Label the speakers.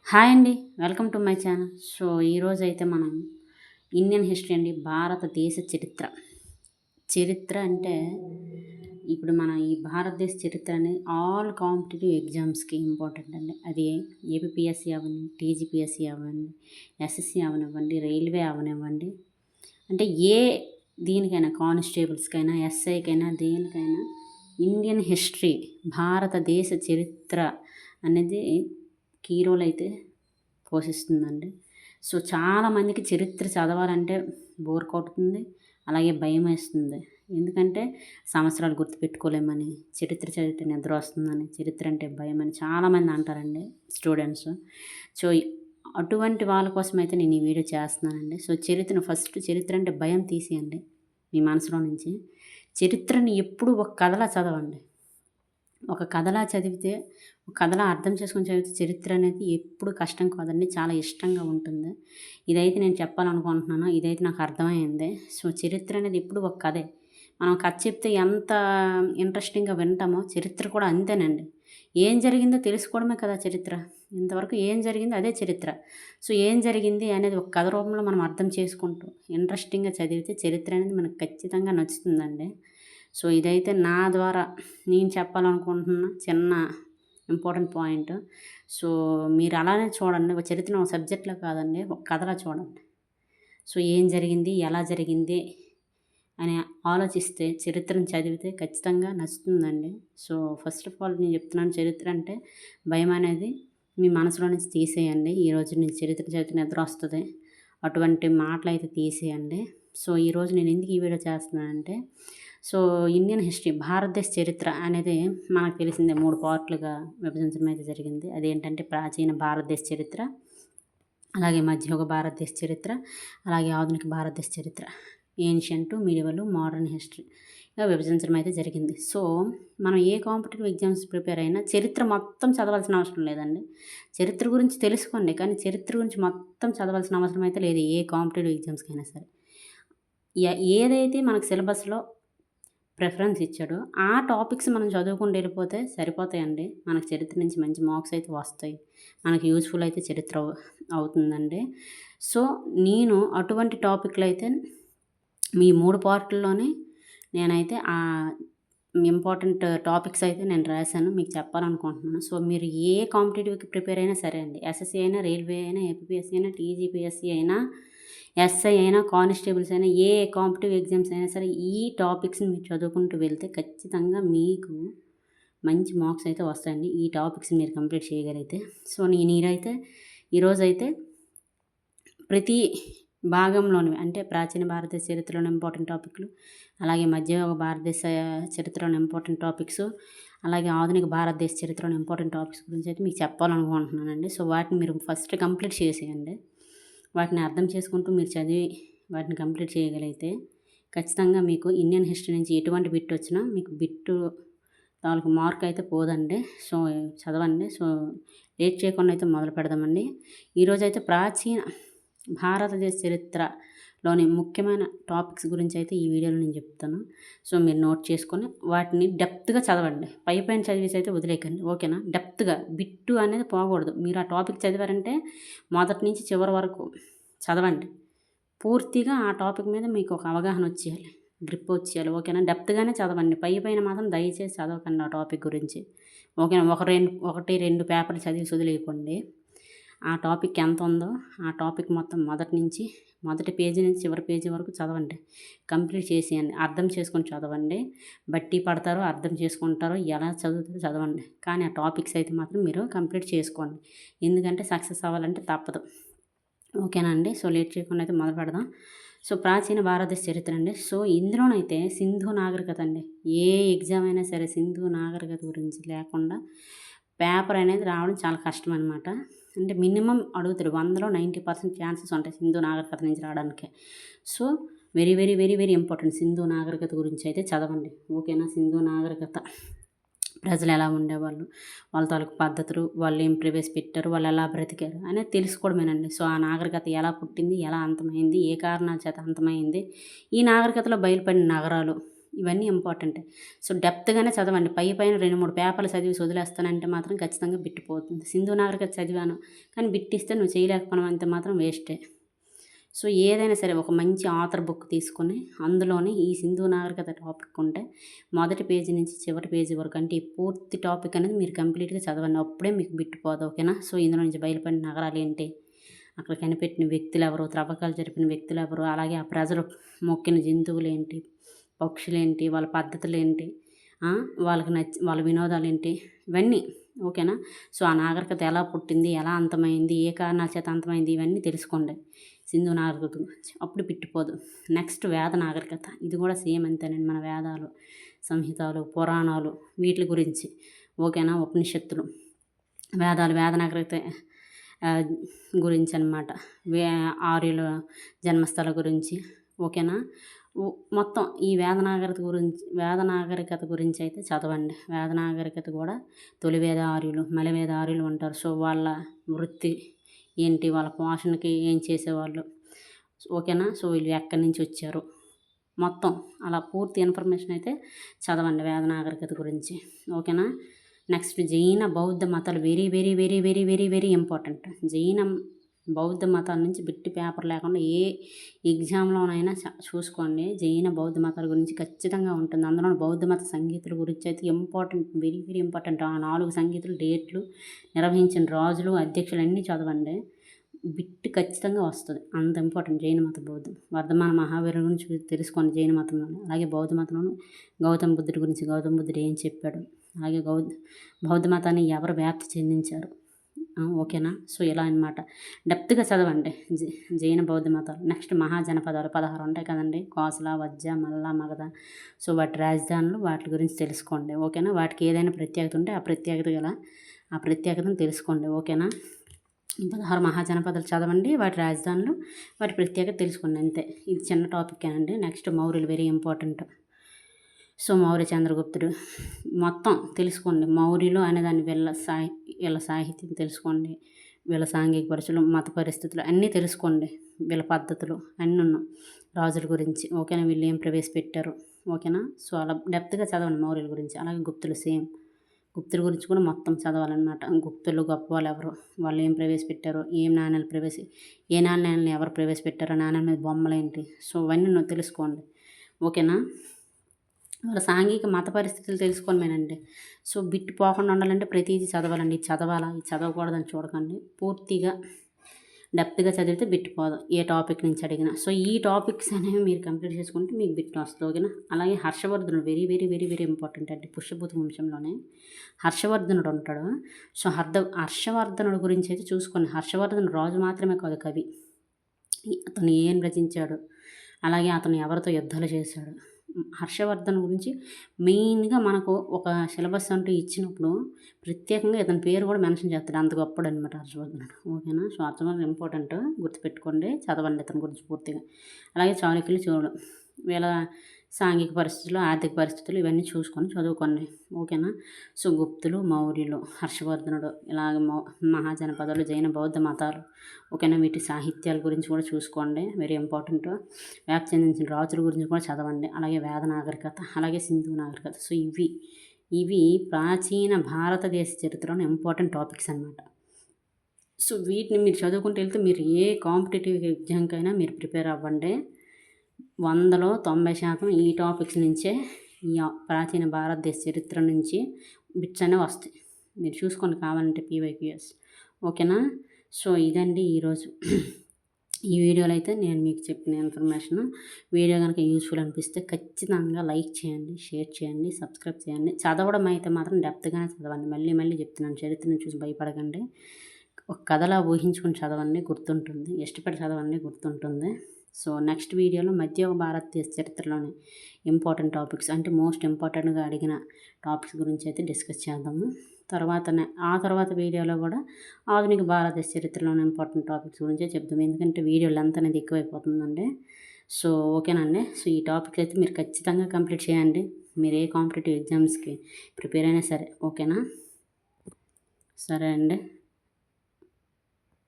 Speaker 1: Hi అండి. Welcome to my channel. So, ఈరోజైతే మనం ఇండియన్ హిస్టరీ అండి. భారతదేశ చరిత్ర. చరిత్ర అంటే ఇప్పుడు మన ఈ భారతదేశ చరిత్ర అనేది ఆల్ కాంపిటీటివ్ ఎగ్జామ్స్‌కి ఇంపార్టెంట్ అండి. అది ఏపీపీఎస్సీ అవ్వని, టీజీపీఎస్సీ అవ్వండి, ఎస్ఎస్సీ అవనివ్వండి, రైల్వే అవనివ్వండి. అంటే దీనికైనా కానిస్టేబుల్స్‌కైనా, ఎస్ఐకైనా దేనికైనా ఇండియన్ హిస్టరీ భారతదేశ చరిత్ర అనేది కీ రోల్ అయితే పోషిస్తుందండి. సో, చాలామందికి చరిత్ర చదవాలంటే బోర్ కొడుతుంది. అలాగే భయమేస్తుంది. ఎందుకంటే సంవత్సరాలు గుర్తుపెట్టుకోలేమని, చరిత్ర చదివితే నిద్ర వస్తుందని, చరిత్ర అంటే భయమని చాలామంది అంటారండి స్టూడెంట్స్. సో, అటువంటి వాళ్ళ కోసమైతే నేను ఈ వీడియో చేస్తున్నానండి. సో, చరిత్ర అంటే భయం తీసేయండి మీ మనసులో నుంచి. చరిత్రని ఎప్పుడు ఒక కథలా చదవండి. ఒక కథలా చదివితే, ఒక కథలా అర్థం చేసుకొని చదివితే చరిత్ర అనేది ఎప్పుడు కష్టం కాదండి. చాలా ఇష్టంగా ఉంటుంది. ఇదైతే నేను చెప్పాలనుకుంటున్నాను. ఇదైతే నాకు అర్థమైంది. సో, చరిత్ర అనేది ఎప్పుడు ఒక కథే. మనం కథ చెప్తే ఎంత ఇంట్రెస్టింగ్‌గా వింటామో చరిత్ర కూడా అంతేనండి. ఏం జరిగిందో తెలుసుకోవడమే కదా చరిత్ర. ఇంతవరకు ఏం జరిగిందో అదే చరిత్ర. సో, ఏం జరిగింది అనేది ఒక కథ రూపంలో మనం అర్థం చేసుకుంటూ ఇంట్రెస్టింగ్‌గా చదివితే చరిత్ర అనేది మనకు ఖచ్చితంగా నచ్చుతుందండి. సో, ఇదైతే నా ద్వారా నేను చెప్పాలనుకుంటున్న చిన్న ఇంపార్టెంట్ పాయింట్. సో, మీరు అలానే చూడండి. ఒక చరిత్రను ఒక సబ్జెక్ట్‌లా కాదండి, ఒక కథలా చూడండి. సో, ఏం జరిగింది, ఎలా జరిగింది అని ఆలోచిస్తే చరిత్రను చదివితే ఖచ్చితంగా నచ్చుతుందండి. సో, ఫస్ట్ ఆఫ్ ఆల్ నేను చెప్తున్నాను, చరిత్ర అంటే భయం అనేది మీ మనసులో నుంచి తీసేయండి. ఈరోజు నేను చరిత్ర చదివితే నిద్ర వస్తుంది, అటువంటి మాటలైతే తీసేయండి. సో, ఈరోజు నేను ఎందుకు ఈ వీడియో చేస్తున్నానంటే, సో, ఇండియన్ హిస్టరీ భారతదేశ చరిత్ర అనేది మనకు తెలిసిందే 3 పార్ట్‌లుగా విభజించడం అయితే జరిగింది. అదేంటంటే ప్రాచీన భారతదేశ చరిత్ర, అలాగే మధ్యయుగ భారతదేశ చరిత్ర, అలాగే ఆధునిక భారతదేశ చరిత్ర. ఏన్షియంట్, మిడివల్, మోడర్న్ హిస్టరీగా విభజించడం అయితే జరిగింది. సో, మనం ఏ కాంపిటీటివ్ ఎగ్జామ్స్ ప్రిపేర్ అయినా చరిత్ర మొత్తం చదవాల్సిన అవసరం లేదండి. చరిత్ర గురించి తెలుసుకోండి, కానీ చరిత్ర గురించి మొత్తం చదవాల్సిన అవసరం అయితే లేదు ఏ కాంపిటీటివ్ ఎగ్జామ్స్‌కైనా సరే. ఏదైతే మనకు సిలబస్‌లో ప్రిఫరెన్స్ ఇచ్చాడో ఆ టాపిక్స్ మనం చదువుకుంటూ వెళ్ళిపోతే సరిపోతాయండి. మనకు చరిత్ర నుంచి మంచి మార్క్స్ అయితే వస్తాయి. మనకి యూజ్‌ఫుల్ అయితే చరిత్ర అవుతుందండి. సో, నేను అటువంటి టాపిక్‌లు అయితే మీ 3 పార్టుల్లోనే నేనైతే ఇంపార్టెంట్ టాపిక్స్ అయితే నేను రాశాను. మీకు చెప్పాలనుకుంటున్నాను. సో, మీరు ఏ కాంపిటీటివ్‌కి ప్రిపేర్ అయినా సరే అండి. ఎస్ఎస్సీ అయినా, రైల్వే అయినా, ఏపీపీఎస్సీ అయినా, టీజీపీఎస్సీ అయినా, ఎస్ఐ అయినా, కానిస్టేబుల్స్ అయినా, ఏ కాంపిటీటివ్ ఎగ్జామ్స్ అయినా సరే ఈ టాపిక్స్‌ని మీరు చదువుకుంటూ వెళ్తే ఖచ్చితంగా మీకు మంచి మార్క్స్ అయితే వస్తాయండి. ఈ టాపిక్స్‌ని మీరు కంప్లీట్ చేయగలిగితే. సో, నేను ఈరోజైతే ప్రతి భాగంలోనివి అంటే ప్రాచీన భారతదేశ చరిత్రలోని ఇంపార్టెంట్ టాపిక్‌లు, అలాగే మధ్యయుగ భారతదేశ చరిత్రలోని ఇంపార్టెంట్ టాపిక్స్, అలాగే ఆధునిక భారతదేశ చరిత్రలోని ఇంపార్టెంట్ టాపిక్స్ గురించి అయితే మీకు చెప్పాలనుకుంటున్నానండి. సో, వాటిని మీరు ఫస్ట్ కంప్లీట్ చేసేయండి. వాటిని అర్థం చేసుకుంటూ మీరు చదివి వాటిని కంప్లీట్ చేయగలిగితే ఖచ్చితంగా మీకు ఇండియన్ హిస్టరీ నుంచి ఎటువంటి బిట్ వచ్చినా మీకు బిట్టు తాలూకు మార్క్ అయితే పోదండి. సో, చదవండి. సో, లేట్ చేయకుండా అయితే మొదలు పెడదామండి. ఈరోజైతే ప్రాచీన భారతదేశ చరిత్రలోని ముఖ్యమైన టాపిక్స్ గురించి అయితే ఈ వీడియోలో నేను చెప్తాను. సో, మీరు నోట్ చేసుకొని వాటిని డెప్త్‌గా చదవండి. పైపైన చదివేసి అయితే వదిలేయకండి. ఓకేనా? డెప్త్‌గా బిట్టు అనేది పోకూడదు. మీరు ఆ టాపిక్ చదివారంటే మొదటి నుంచి చివరి వరకు చదవండి. పూర్తిగా ఆ టాపిక్ మీద మీకు ఒక అవగాహన వచ్చేయాలి, గ్రిప్ వచ్చేయాలి. ఓకేనా? డెప్త్‌గానే చదవండి. పైపైన మాత్రం దయచేసి చదవకండి ఆ టాపిక్ గురించి. ఓకేనా? 1, 2 పేపర్లు చదివేసి వదిలేయకండి. ఆ టాపిక్ ఎంత ఉందో ఆ టాపిక్ మొత్తం మొదటి పేజీ నుంచి చివరి పేజీ వరకు చదవండి. కంప్లీట్ చేసేయండి. అర్థం చేసుకొని చదవండి. బట్టి పడతారో, అర్థం చేసుకుంటారో, ఎలా చదువుతారో చదవండి. కానీ ఆ టాపిక్స్ అయితే మాత్రం మీరు కంప్లీట్ చేసుకోండి. ఎందుకంటే సక్సెస్ అవ్వాలంటే తప్పదు. ఓకేనా అండి? సో, లేట్ చేయకుండా అయితే మొదలు పెడదాం. సో, ప్రాచీన భారతదేశ చరిత్ర అండి. సో, ఇందులోనైతే సింధు నాగరికత అండి. ఏ ఎగ్జామ్ అయినా సరే సింధు నాగరికత గురించి లేకుండా పేపర్ అనేది రావడం చాలా కష్టం అనమాట. అంటే మినిమమ్ అడుగుతారు. 100లో 90% ఛాన్సెస్ ఉంటాయి సింధు నాగరికత నుంచి రావడానికి. So, very very very very important Sindhu నాగరికత గురించి అయితే చదవండి. ఓకేనా? సింధు నాగరికత ప్రజలు ఎలా ఉండేవాళ్ళు, వాళ్ళ తాలూకు పద్ధతులు, వాళ్ళు ఏం ప్రవేశపెట్టారు, వాళ్ళు ఎలా బ్రతికారు అనేది తెలుసుకోవడమేనండి. సో, ఆ నాగరికత ఎలా పుట్టింది, ఎలా అంతమైంది, ఏ కారణాల చేత అంతమైంది, ఈ నాగరికతలో బయలుపడిన నగరాలు, ఇవన్నీ ఇంపార్టెంటే. సో డెప్త్‌గానే చదవండి. పైన 2, 3 పేపర్లు చదివి వదిలేస్తానంటే మాత్రం ఖచ్చితంగా బిట్ పోతుంది. సింధు నాగరికత చదివాను కానీ బిట్ ఇస్తే నువ్వు చేయలేకపోవడం అంటే మాత్రం వేస్టే. సో ఏదైనా సరే ఒక మంచి ఆథర్ బుక్ తీసుకొని అందులోని ఈ సింధు నాగరికత టాపిక్ ఉంటే మొదటి పేజీ నుంచి చివరి పేజీ వరకు అంటే ఈ పూర్తి టాపిక్ అనేది మీరు కంప్లీట్గా చదవండి. అప్పుడే మీకు బిట్టుపోదు. ఓకేనా. సో ఇందులో నుంచి బయలుపడిన నగరాలు ఏంటి, అక్కడ కనిపెట్టిన వ్యక్తులు ఎవరు, త్రవ్వకాలు జరిపిన వ్యక్తులు ఎవరు, అలాగే ఆ ప్రజలు మొక్కిన జంతువులు ఏంటి, పక్షులు ఏంటి, వాళ్ళ పద్ధతులు ఏంటి, వాళ్ళకి వాళ్ళ వినోదాలు ఏంటి, ఇవన్నీ. ఓకేనా. సో ఆ నాగరికత ఎలా పుట్టింది, ఎలా అంతమైంది, ఏ కారణాల చేత అంతమైంది, ఇవన్నీ తెలుసుకోండి సింధు నాగరికత గురించి. అప్పుడు పిట్టిపోదు. నెక్స్ట్ వేద నాగరికత. ఇది కూడా సేమ్ అంతేనండి. మన వేదాలు, సంహితాలు, పురాణాలు వీటి గురించి. ఓకేనా. ఉపనిషత్తులు, వేద నాగరికత గురించి అనమాట. ఆర్యుల జన్మస్థల గురించి. ఓకేనా. మొత్తం ఈ వేద నాగరికత గురించి అయితే చదవండి. వేద నాగరికత కూడా తొలి వేద ఆర్యులు, మలి వేద ఆర్యులు ఉంటారు. సో వాళ్ళ వృత్తి ఏంటి, వాళ్ళ పోషణకి ఏం చేసేవాళ్ళు. ఓకేనా. సో వీళ్ళు ఎక్కడి నుంచి వచ్చారు మొత్తం అలా పూర్తి ఇన్ఫర్మేషన్ అయితే చదవండి వేద నాగరికత గురించి. ఓకేనా. నెక్స్ట్ జైన బౌద్ధ మతాలు very very very very very very important. జైన బౌద్ధ మతాల నుంచి బిట్టి పేపర్ లేకుండా ఏ ఎగ్జామ్లోనైనా చూసుకోండి. జైన బౌద్ధ మతాల గురించి ఖచ్చితంగా ఉంటుంది. అందులో బౌద్ధ మత సంగీతుల గురించి అయితే ఇంపార్టెంట్, వెరీ వెరీ ఇంపార్టెంట్. ఆ 4 సంగీతులు, డేట్లు, నిర్వహించిన రాజులు, అధ్యక్షులు అన్నీ చదవండి. బిట్ ఖచ్చితంగా వస్తుంది. అంత ఇంపార్టెంట్ జైన మత, బౌద్ధం. వర్ధమాన మహావీరుల గురించి తెలుసుకోండి జైన మతంలోనే. అలాగే బౌద్ధ మతంలోనే గౌతమ బుద్ధుడి గురించి, గౌతమ బుద్ధుడు ఏం చెప్పాడు, అలాగే బౌద్ధ మతాన్ని ఎవరు వ్యాప్తి చెందించారు. ఓకేనా. సో ఇలా అనమాట. డెప్త్గా చదవండి జైన బౌద్ధ మతాలు. నెక్స్ట్ మహాజనపదాలు 16 ఉంటాయి కదండి. కోసల, వజ్జ, మల్ల, మగధ. సో వాటి రాజధానులు, వాటి గురించి తెలుసుకోండి. ఓకేనా. వాటికి ఏదైనా ప్రత్యేకత ఉంటే ఆ ప్రత్యేకతను తెలుసుకోండి. ఓకేనా. 16 మహాజనపదాలు చదవండి, వాటి రాజధానులు, వాటి ప్రత్యేకత తెలుసుకోండి. అంతే. ఇది చిన్న టాపిక్ అండి. నెక్స్ట్ మౌర్యులు వెరీ ఇంపార్టెంట్. సో మౌర్య చంద్రగుప్తుడు మొత్తం తెలుసుకోండి. మౌర్యులు అనేదాన్ని వీళ్ళ సాహిత్యం తెలుసుకోండి, వీళ్ళ సాంఘిక పరిస్థితులు, మత పరిస్థితులు అన్నీ తెలుసుకోండి. వీళ్ళ పద్ధతులు అన్నీ ఉన్నాయి రాజుల గురించి. ఓకేనా. వీళ్ళు ఏం ప్రవేశపెట్టారు. ఓకేనా. సో అలా డెప్త్గా చదవండి మౌర్యుల గురించి. అలాగే గుప్తులు సేమ్. గుప్తుల గురించి కూడా మొత్తం చదవాలన్నమాట. గుప్తులు గొప్ప వాళ్ళు ఎవరు, వాళ్ళు ఏం ప్రవేశపెట్టారు, ఏ నాణ్యాలను ఎవరు ప్రవేశపెట్టారో, నాణ్యాల మీద బొమ్మలు ఏంటి. సో అవన్నీ తెలుసుకోండి. ఓకేనా. వాళ్ళ సాంఘిక మత పరిస్థితులు తెలుసుకోవడమేనండి. సో బిట్ పోకుండా ఉండాలంటే ప్రతిదీ చదవాలండి. ఇది చదవాలా, ఇది చదవకూడదని చూడకండి. పూర్తిగా డెప్త్గా చదివితే బిట్ పోదు, ఏ టాపిక్ నుంచి అడిగినా. సో ఈ టాపిక్స్ అనేవి మీరు కంప్లీట్ చేసుకుంటే మీకు బిట్ వస్తుంది. ఓకేనా. అలాగే హర్షవర్ధనుడు very very very very important అండి. పుష్యభూత వంశంలోనే హర్షవర్ధనుడు ఉంటాడు. సో హర్షవర్ధనుడు గురించి అయితే చూసుకోండి. హర్షవర్ధనుడు రాజు మాత్రమే కాదు, కవి. అతను ఏం రచించాడు, అలాగే అతను ఎవరితో యుద్ధాలు చేశాడు. హర్షవర్ధన్ గురించి మెయిన్గా మనకు ఒక సిలబస్ అంటూ ఇచ్చినప్పుడు ప్రత్యేకంగా ఇతని పేరు కూడా మెన్షన్ చేస్తాడు. అంత గొప్పడు అనమాట హర్షవర్ధనుడు. ఓకేనా. సో హర్షవర్ధన్ ఇంపార్టెంట్, గుర్తుపెట్టుకోండి, చదవండి ఇతని గురించి పూర్తిగా. అలాగే చాళుక్యులు, చోళులు, వీళ్ళ సాంఘిక పరిస్థితులు, ఆర్థిక పరిస్థితులు ఇవన్నీ చూసుకొని చదువుకోండి. ఓకేనా. సో గుప్తులు, మౌర్యులు, హర్షవర్ధనుడు, ఇలాగ మహాజనపదాలు, జైన బౌద్ధ మతాలు. ఓకేనా. వీటి సాహిత్యాల గురించి కూడా చూసుకోండి, వెరీ ఇంపార్టెంట్. వ్యాప్తి చెందించిన రాజుల గురించి కూడా చదవండి. అలాగే వేద నాగరికత, అలాగే సింధు నాగరికత. సో ఇవి ప్రాచీన భారతదేశ చరిత్రలో ఇంపార్టెంట్ టాపిక్స్ అన్నమాట. సో వీటిని మీరు చదువుకుంటూ వెళ్తే మీరు ఏ కాంపిటేటివ్ ఎగ్జామ్కైనా మీరు ప్రిపేర్ అవ్వండి. 100లో 90% ఈ టాపిక్స్ నుంచే, ఈ ప్రాచీన భారతదేశ చరిత్ర నుంచి బిట్స్ అనేవి వస్తాయి. మీరు చూసుకోండి కావాలంటే PYQS. ఓకేనా. సో ఇదండి ఈరోజు ఈ వీడియోలో అయితే నేను మీకు చెప్పిన ఇన్ఫర్మేషన్. వీడియో కనుక యూస్ఫుల్ అనిపిస్తే ఖచ్చితంగా లైక్ చేయండి, షేర్ చేయండి, సబ్స్క్రైబ్ చేయండి. చదవడం అయితే మాత్రం డెప్త్గానే చదవండి. మళ్ళీ చెప్తున్నాను, చరిత్రను చూసి భయపడకండి. ఒక కథలా ఊహించుకొని చదవండి, గుర్తుంటుంది. ఇష్టపడి చదవండి, గుర్తుంటుంది. సో నెక్స్ట్ వీడియోలో మధ్య భారతదేశ చరిత్రలోని ఇంపార్టెంట్ టాపిక్స్ అంటే మోస్ట్ ఇంపార్టెంట్గా అడిగిన టాపిక్స్ గురించి అయితే డిస్కస్ చేద్దాము. ఆ తర్వాత వీడియోలో కూడా ఆధునిక భారతదేశ చరిత్రలోని ఇంపార్టెంట్ టాపిక్స్ గురించే చెప్తాము. ఎందుకంటే వీడియో లెంత్ అనేది ఎక్కువైపోతుందండి. సో ఓకేనండి. సో ఈ టాపిక్స్ అయితే మీరు ఖచ్చితంగా కంప్లీట్ చేయండి. మీరు ఏ కాంపిటేటివ్ ఎగ్జామ్స్కి ప్రిపేర్ అయినా సరే. ఓకేనా. సరే అండి.